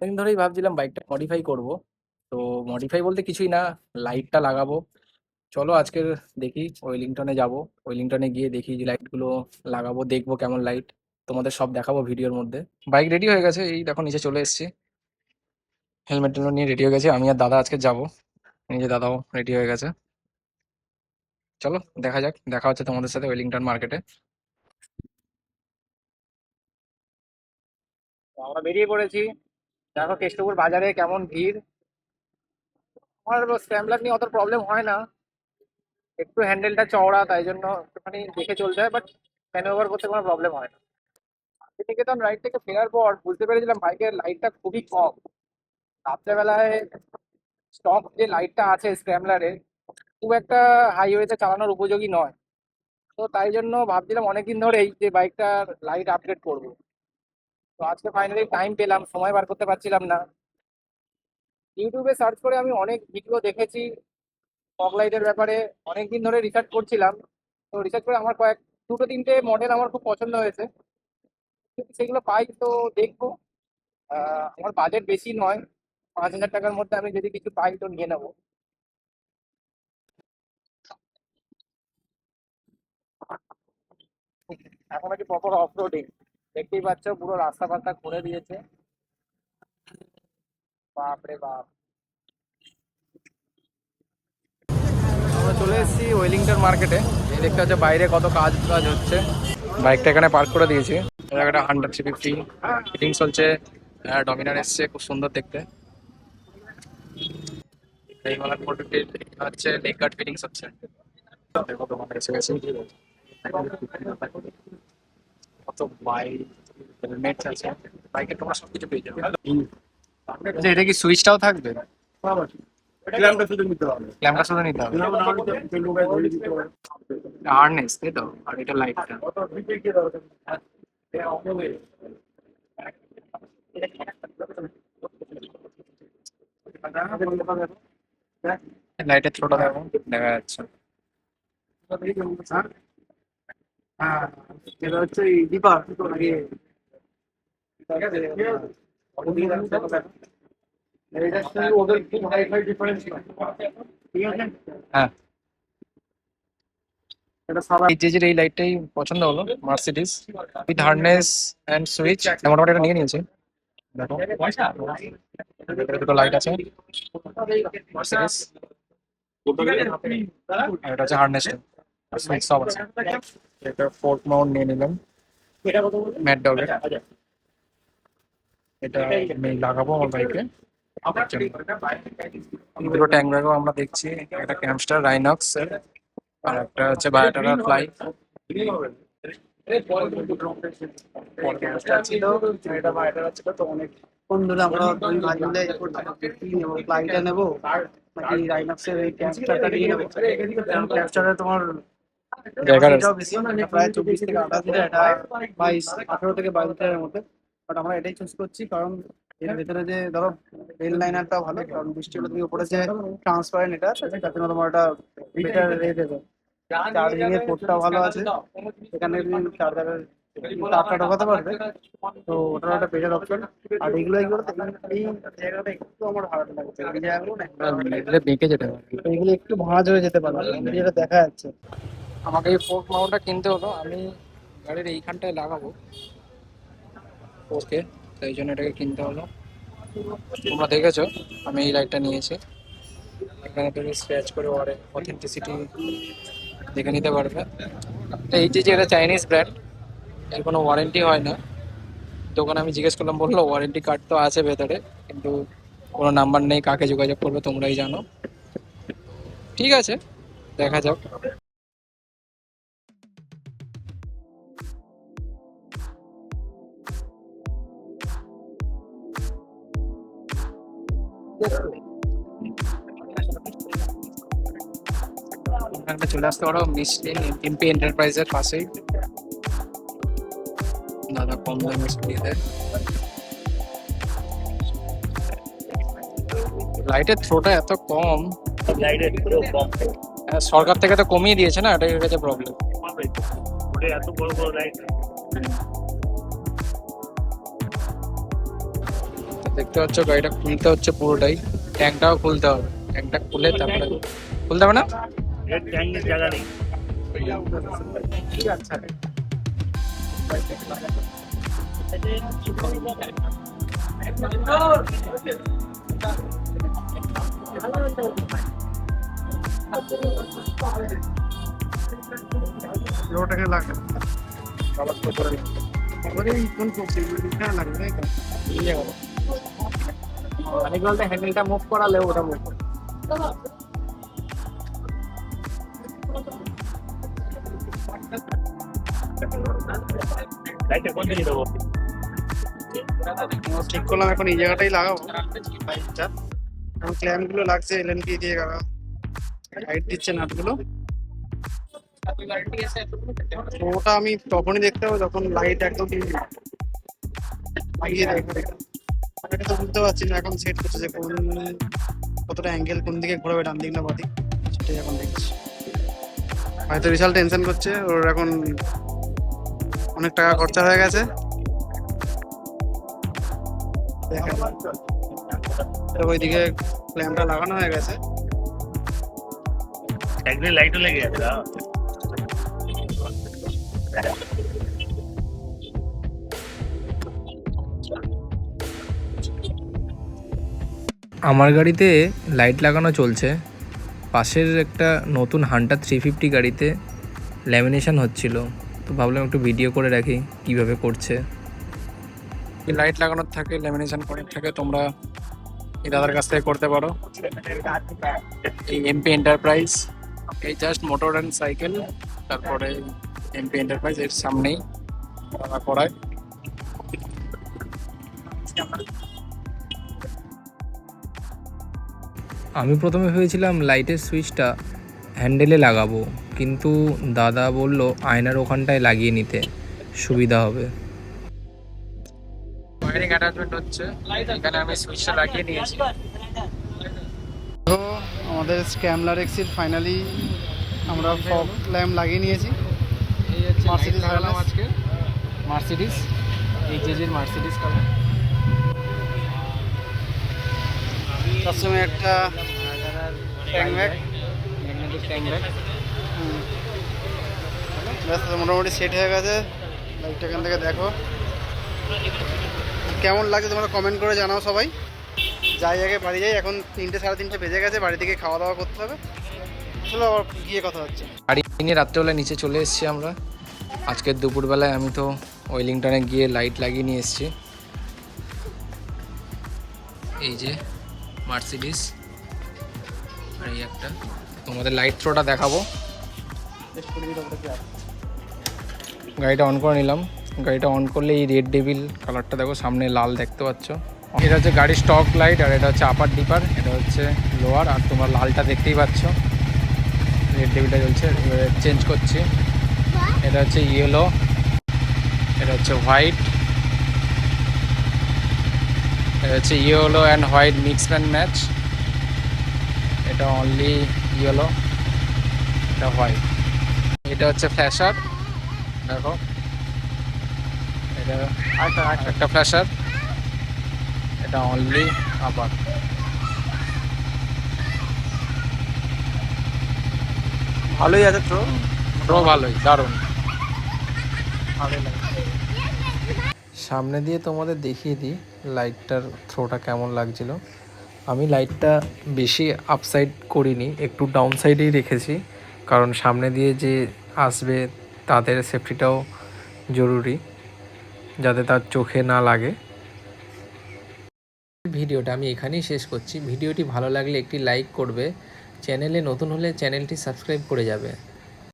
অনেকদিন ধরেই ভাবছিলাম বাইকটা মডিফাই করব। তো মডিফাই বলতে কিছুই না, লাইটটা লাগাবো। চলো আজকের দেখি ওয়েলিংটনে যাব। ওয়েলিংটনে গিয়ে দেখি যে লাইটগুলো লাগাবো, দেখবো কেমন লাইট, তোমাদের সব দেখাবো ভিডিওর মধ্যে। বাইক রেডি হয়ে গেছে, এই দেখো নিচে চলে এসেছি। হেলমেট টেলমেট নিয়ে রেডি হয়ে গেছে, আমি আর দাদা আজকে যাবো। এই যে দাদাও রেডি হয়ে গেছে। চলো দেখা যাক, দেখা হচ্ছে তোমাদের সাথে ওয়েলিংটন মার্কেটে। আমরা বেরিয়ে পড়েছি। দেখো কেষ্টপুর বাজারে কেমন ভিড়। আমার স্ক্র্যাম্বলার নিয়ে অত প্রবলেম হয় না, একটু হ্যান্ডেলটা চওড়া, তাই জন্য একটুখানি দেখে চলতে হয়, বাট ম্যানুভার করতে কোনো প্রবলেম হয় না। নিকেতন রাইড থেকে ফেরার পর বুঝতে পেরেছিলাম বাইকের লাইটটা খুবই কম। রাত্রেবেলায় স্টক যে লাইটটা আছে স্ক্র্যামলারে, খুব একটা হাইওয়েতে চালানোর উপযোগী নয়। তো তাই জন্য ভাবছিলাম অনেকদিন ধরেই যে বাইকটার লাইট আপগ্রেড করবো। তো আজকে ফাইনালি টাইম পেলাম, সময় বার করতে পারছিলাম না। ইউটিউবে সার্চ করে আমি অনেক ভিডিও দেখেছি ফগ লাইটের ব্যাপারে, অনেকদিন ধরে রিসার্চ করছিলাম। তো রিসার্চ করে আমার দুটো তিনটে মডেল আমার খুব পছন্দ হয়েছে। যদি সেগুলো পাই তো দেখবো। আমার বাজেট বেশি নয়, 5,000 টাকার মধ্যে আমি যদি কিছু পাই তো নিয়ে নেবো। এখন একটু প্রপার অফ রোডিং, দেখতেই পাচ্ছ পুরো রাস্তা ফাস্তা করে দিয়েছে। বাপরে বাপ। আমরা চলে এসেছি ওয়েলিংটন মার্কেটে। এই দেখতে হচ্ছে বাইরে কত কাজ কাজ হচ্ছে। বাইকটা এখানে পার্ক করে দিয়েছি। জায়গাটা 100-350 ফিটিংস চলছে। ডমিনার এসছে, খুব সুন্দর দেখতে। এই মালার হচ্ছে লেগ গার্ড ফিটিংস হচ্ছে। দেখো তোমার এসে গেছে কত বাইক, হেলমেট আছে। বাইকে তোমার সবকিছু পেয়ে যাবে। আচ্ছা, এটা কি সুইচটাও থাকবে? ক্ল্যাম্পটা শুধু নিতে হবে। ক্ল্যাম্পটা শুধু নিতে হবে। ক্ল্যাম্প না হলে তো লোকাল ধরে দিতে হবে। হার্নেস তাই তো, আর এটা লাইটটা। কত ফিটে কি দাও? হ্যাঁ, অপলে। লাইটের থ্রোটা দেখো, দেখা যাচ্ছে। হ্যাঁ, এটা হচ্ছে এই ডিপার আগে। এটা শুধু ওদের খুব হাই ডিফারেন্স না, ঠিক আছে? হ্যাঁ, এটা সাদা। এই যে এই লাইটটাই পছন্দ হলো, Mercedes with harness and switch. মোটামুটি এটা নিয়ে নিয়েছে। দেখো ভেতরে দুটো লাইট আছে, মার্সিডিজ। আর এটা হচ্ছে হার্নেসটা, সুইচ সব আছে। এটা ফোর্ক মাউন্ট নিয়ে নিলাম ম্যাট ডগের। এটা আমি লাগাবো আমার বাইকে। দুটো ট্যাঙ্ক ব্যাগও আমরা দেখছি, একটা ক্যামস্টার রাইনক্স আর একটা হচ্ছে বায়োটারা ফ্লাই। বন্ধুরা আমরা দুই ভাই মিলে কি নেবো, ফ্লাইটা নেবো নাকি রাইনক্সের এই ক্যাপচারটা নিয়ে নেবো? ক্যাপচারে তোমার ক্যাপাসিটিটাও বেশি, এটা প্রায় 24 থেকে 28 লিটার, এটা 18 থেকে 22 লিটারের মধ্যে। বাট আমরা এটাই চুজ করছি কারণ এর ভেতরে যে ধরো রেল লাইনারটা ভালো, কারণ বৃষ্টি হলে তুমি উপরে যে ট্রান্সপারেন্ট এটা, তার জন্য তোমার একটা বেটার রে দেবে। চার্জিং এর পোর্টটা ভালো আছে, এখানে তুমি চার্জারের তারটা ঢোকাতে পারবে, তো ওটার একটা বেটার অপশন। আর এগুলোতে এই জায়গাটা একটু আমার ভালো লাগছে, এই জায়গাগুলো না বেঁকে যেতে হবে। এগুলো একটু ভাঁজ হয়ে যেতে পারে, যেটা দেখা যাচ্ছে। আমাকে এই ফোর্ক মাউন্টটা কিনতে হলো, আমি গাড়ির এইখানটায় লাগাবো ওকে, তাই জন্য এটাকে কিনতে হলো। তোমরা দেখেছো আমি এই লাইটটা নিয়েছি, এখানে তুমি স্ক্র্যাচ করে অথেন্টিসিটি দেখে নিতে পারবে। এই যে এটা চাইনিজ ব্র্যান্ড, এর কোনো ওয়ারেন্টি হয় না। দোকানে আমি জিজ্ঞেস করলাম, বললো ওয়ারেন্টি কার্ড তো আছে ভেতরে, কিন্তু কোনো নাম্বার নেই, কাকে যোগাযোগ করবে তোমরাই জানো। ঠিক আছে, দেখা যাক। এখানে চলে আসতে পারো মিষ্টি এমপি এন্টারপ্রাইজের পাশেই। দাদা কম দামে দিয়ে দেয়। লাইটের থ্রোটা এত কম, লাইটের পুরো কম সরকার থেকে তো কমিয়ে দিয়েছে না, এটাই হচ্ছে প্রবলেম। এত বড় বড় লাইট। দেখতে পাচ্ছ গাড়িটা খুলতে হচ্ছে পুরোটাই, ট্যাঙ্কটাও খুলতে হবে, ট্যাঙ্কটা খুলে তারপরে খুলতে হবে না। এর ট্যাঙ্কের জায়গা নেই। ঠিক আছে। পুরোটাকে লাগে কোন লাগবে অনেক বলতে হ্যান্ডেলটা মুভ করালে ওটা মুভ করে। লাইটটা কোন দিকে দেবো? ঠিক করলাম, এখন এই জায়গাটাই লাগাবো পাইপটা। এখন ক্ল্যাম্প গুলো লাগছে এলএনপি দিয়ে হাইট দিচ্ছে নাটগুলো। তো ওটা আমি তখনই দেখতে পাবো যখন লাইট একদম লাগিয়ে দেখবো। এটা তো বুঝতে পারছি না এখন সেট করছে যে কতটা অ্যাঙ্গেল কোন দিকে ঘোরাবে, ডান দিক না বাদিক, সেটাই এখন দেখছি। হয়তো বিশাল টেনশন করছে ওর, এখন অনেক টাকা খরচা হয়ে গেছে। ওইদিকে ল্যাম্পটা লাগানো হয়ে গেছে। একদিন লাইটও লেগে গেছে। আমার গাড়িতে লাইট লাগানো চলছে, পাশের একটা নতুন হান্টার 350 গাড়িতে ল্যামিনেশন হচ্ছিল, তো ভাবলাম একটু ভিডিও করে রাখি কিভাবে করছে। লাইট লাগানোর থাকে, ল্যামিনেশন করার থাকে, তোমরা এই দাদার কাছ থেকে করতে পারো। এই এমপি এন্টারপ্রাইজ, এই জাস্ট মোটর অ্যান্ড সাইকেল, তারপরে এমপি এন্টারপ্রাইজ এর সামনেই তারা করায়। আমি প্রথমে ভেবেছিলাম লাইটের সুইচটা হ্যান্ডেলে লাগাবো, কিন্তু দাদা বলল আয়নার ওখানটায় লাগিয়ে নিতে সুবিধা হবে। ওয়্যারিং অ্যাটাচমেন্ট হচ্ছে, এখানে আমি সুইচটা লাগিয়ে নিয়েছি। তো আমাদের স্ক্যামলার এক্সিট ফাইনালি আমরা ফগ ল্যাম্প লাগিয়ে নিয়েছি। এই হচ্ছে Mercedes লাগালাম Benz। আজকে, মার্সিডিস, এইচএজের মার্সিডিস কালার। তার সঙ্গে একটা tank bag, magnetic tank bag. ব্যাস মোটামুটি সেট হয়ে গেছে। লাইটটা এখান থেকে দেখো কেমন লাগছে, তোমরা কমেন্ট করে জানাও সবাই। যাই আগে বাড়ি যাই, এখন 3টে সাড়ে 3টে বেজে গেছে, বাড়ি থেকে খাওয়া দাওয়া করতে হবে। চলো আবার গিয়ে কথা হচ্ছে। গাড়ি নিয়ে রাত্রেবেলা নিচে চলে এসেছি আমরা। আজকের দুপুরবেলায় আমি তো ওয়েলিংটনে গিয়ে লাইট লাগিয়ে নিয়ে এসেছি। এই যে মার্সিডিস, আর এই একটা, তোমাদের লাইট থ্রোটা দেখাবো। গাড়িটা অন করে নিলাম। গাড়িটা অন করলে এই রেড ডেভিল কালারটা দেখো, সামনে লাল দেখতে পাচ্ছ। এটা হচ্ছে গাড়ির স্টক লাইট, আর এটা হচ্ছে আপার ডিপার, এটা হচ্ছে লোয়ার, আর তোমরা লালটা দেখতেই পাচ্ছ, রেড ডেভিলটা জ্বলছে। এবারে চেঞ্জ করছি। এটা হচ্ছে ইয়েলো, এটা হচ্ছে হোয়াইট, এটা হচ্ছে yellow and white mix and match. এটা অনলি ইয়েলো, এটা হোয়াইট। এটা হচ্ছে ফ্ল্যাশার, দেখো এটা একটা ফ্ল্যাশার, এটা অনলি আবার। ভালোই আছে তো, ভালোই, দারুণ। সামনে দিয়ে তোমাদের দেখিয়ে দিই লাইটটার থ্রোটা কেমন লাগছিল। আমি লাইটটা বেশি আপসাইড করিনি, একটু ডাউন সাইডেই রেখেছি, কারণ সামনে দিয়ে যে আসবে তাদের সেফটিটাও জরুরি, যাতে তার চোখে না লাগে। ভিডিওটা আমি এখানেই শেষ করছি। ভিডিওটি ভালো লাগলে একটি লাইক করবে, চ্যানেলে নতুন হলে চ্যানেলটি সাবস্ক্রাইব করে যাবে।